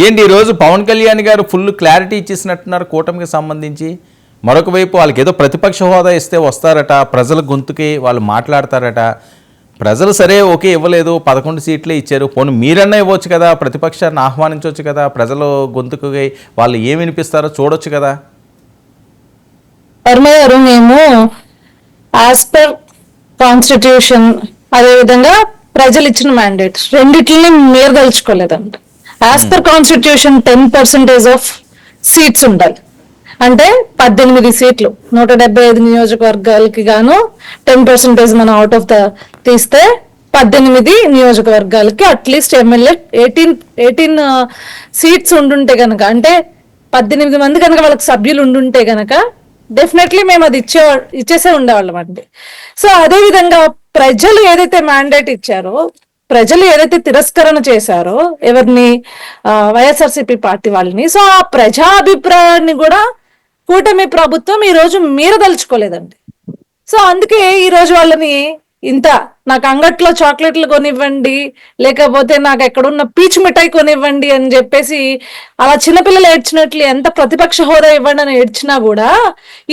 ఏంటి ఈరోజు పవన్ కళ్యాణ్ గారు ఫుల్ క్లారిటీ ఇచ్చేసినట్టున్నారు కూటమికి సంబంధించి. మరొక వైపు వాళ్ళకి ఏదో ప్రతిపక్ష హోదా ఇస్తే వస్తారట, ప్రజల గొంతుకి వాళ్ళు మాట్లాడతారట. ప్రజలు సరే ఓకే ఇవ్వలేదు, 11 సీట్లే ఇచ్చారు, పోనీ మీరన్నా ఇవ్వచ్చు కదా, ప్రతిపక్షాన్ని ఆహ్వానించవచ్చు కదా, ప్రజల గొంతుకి వాళ్ళు ఏమి వినిపిస్తారో చూడొచ్చు కదా. వర్మ గారు, మేము యాజ్ పర్ కాన్స్టిట్యూషన్ అదేవిధంగా ప్రజలు ఇచ్చిన మ్యాండేట్ రెండిటిని మీరు తలుచుకోలేదంట. As per constitution 10% of seats ఉండాలి. అంటే 18 సీట్లు 175 నియోజకవర్గాలకి గాను 10% మనం అవుట్ ఆఫ్ ద తీస్తే 18 నియోజకవర్గాలకి అట్లీస్ట్ ఎమ్మెల్యే 18 సీట్స్ ఉండుంటే గనక, అంటే 18 మంది కనుక వాళ్ళకి సభ్యులు ఉండుంటే గనక డెఫినెట్లీ మేము అది ఇచ్చేసే ఉండేవాళ్ళం అండి. సో అదే విధంగా ప్రజలు ఏదైతే మ్యాండేట్ ఇచ్చారో, ప్రజలు ఏదైతే తిరస్కరణ చేశారో ఎవరిని, వైఎస్ఆర్సీపీ పార్టీ వాళ్ళని, సో ఆ ప్రజాభిప్రాయాన్ని కూడా కూటమి ప్రభుత్వం ఈ రోజు మీరదలుచుకోలేదండి. సో అందుకే ఈ రోజు వాళ్ళని ఇంత నాకు అంగట్లో చాక్లెట్లు కొనివ్వండి, లేకపోతే నాకు ఎక్కడున్న పీచు మిఠాయి కొనివ్వండి అని చెప్పేసి అలా చిన్నపిల్లలు ఏడ్చినట్లు ఎంత ప్రతిపక్ష హోదా ఇవ్వండి అని ఏడ్చినా కూడా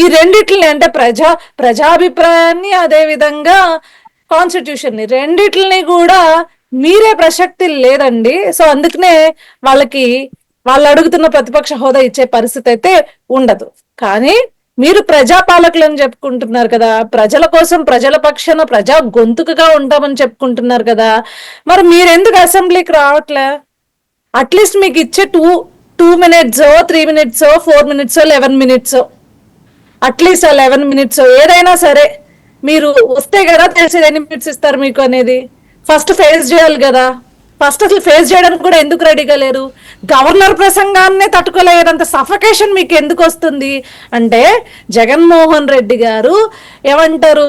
ఈ రెండిట్లని, అంటే ప్రజాభిప్రాయాన్ని అదే విధంగా కాన్స్టిట్యూషన్ ని రెండిట్లని కూడా మీరే ప్రసక్తి లేదండి. సో అందుకనే వాళ్ళు అడుగుతున్న ప్రతిపక్ష హోదా ఇచ్చే పరిస్థితి అయితే ఉండదు. కానీ మీరు ప్రజాపాలకులు అని చెప్పుకుంటున్నారు కదా, ప్రజల కోసం ప్రజల పక్షాన ప్రజా గొంతుకగా ఉంటామని చెప్పుకుంటున్నారు కదా, మరి మీరెందుకు అసెంబ్లీకి రావట్లే? అట్లీస్ట్ మీకు ఇచ్చే 2 minutes 3 minutes 4 minutes 11 minutes, at least 11 minutes ఏదైనా సరే మీరు వస్తే కదా తెలిసేది ఎన్ని మినిట్స్ ఇస్తారు మీకు అనేది. ఫస్ట్ ఫేస్ చేయాలి కదా. ఫస్ట్ అసలు ఫేస్ చేయడానికి కూడా ఎందుకు రెడీగా లేరు? గవర్నర్ ప్రసంగాన్నే తట్టుకోలేనంత సఫకేషన్ మీకు ఎందుకు వస్తుంది అంటే, జగన్మోహన్ రెడ్డి గారు ఏమంటారు,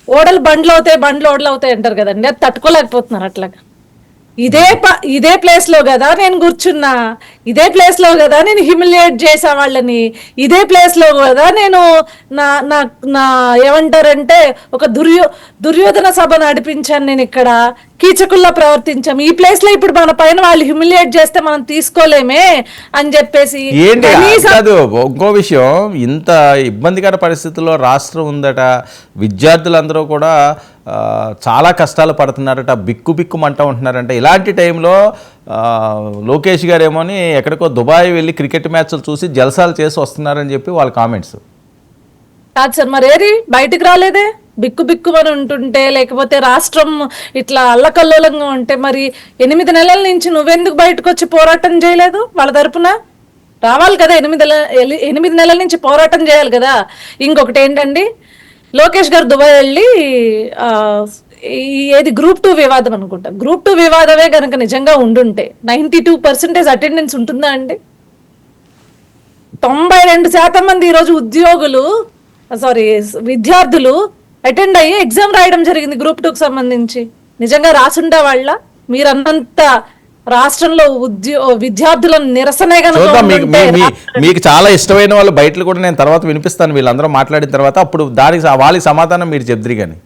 ఓడలు బండ్లు ఓడలు అవుతాయి అంటారు కదండి, అది తట్టుకోలేకపోతున్నారు. అట్లాగా ఇదే ప్లేస్ లో కదా నేను కూర్చున్నా, ఇదే ప్లేస్ లో కదా నేను హ్యూమిలియేట్ చేసా వాళ్ళని, ఇదే ప్లేస్ లో కదా నేను నా ఏమంటారంటే ఒక దుర్యోధన సభ నడిపించాను, నేను ఇక్కడ కీచకుల్లా ప్రవర్తించాం, ఈ ప్లేస్ లో ఇప్పుడు మన పైన వాళ్ళు హ్యూమిలియేట్ చేస్తే మనం తీసుకోలేమే అని చెప్పేసి. ఇంకో విషయం, ఇంత ఇబ్బందికర పరిస్థితుల్లో రాష్ట్రం ఉందట, విద్యార్థులందరూ కూడా చాలా కష్టాలు పడుతున్నారట, బిక్కుమంటూ ఉంటున్నారంట. ఇలాంటి టైంలో లోకేష్ గారు ఏమోని ఎక్కడికో దుబాయ్ వెళ్ళి క్రికెట్ మ్యాచ్లు చూసి జల్సాలు చేసి వస్తున్నారని చెప్పి వాళ్ళ కామెంట్స్. కాదు సార్, మరి ఏది బయటికి రాలేదే? బిక్కుమని ఉంటుంటే, లేకపోతే రాష్ట్రం ఇట్లా అల్లకల్లోలంగా ఉంటే మరి 8 నెలల నుంచి నువ్వెందుకు బయటకు వచ్చి పోరాటం చేయలేదు? వాళ్ళ తరపున రావాలి కదా, 8 నెలల నుంచి పోరాటం చేయాలి కదా. ఇంకొకటి ఏంటండి, లోకేష్ గారు దుబాయ్ వెళ్ళి ఏది గ్రూప్ 2 వివాదం అనుకుంటా, గ్రూప్ 2 వివాదమే కనుక నిజంగా ఉండుంటే 92% అటెండెన్స్ ఉంటుందా అండి? 92% మంది ఈరోజు విద్యార్థులు అటెండ్ అయ్యి ఎగ్జామ్ రాయడం జరిగింది గ్రూప్ 2కి సంబంధించి. నిజంగా రాసుండే వాళ్ళ మీరన్నంత రాష్ట్రంలో విద్యార్థుల నిరసనే కనుక మీకు చాలా ఇష్టమైన వాళ్ళు బయటలు కూడా నేను తర్వాత వినిపిస్తాను, వీళ్ళందరూ మాట్లాడిన తర్వాత, అప్పుడు దానికి వాళ్ళకి సమాధానం మీరు చెప్తారు కానీ.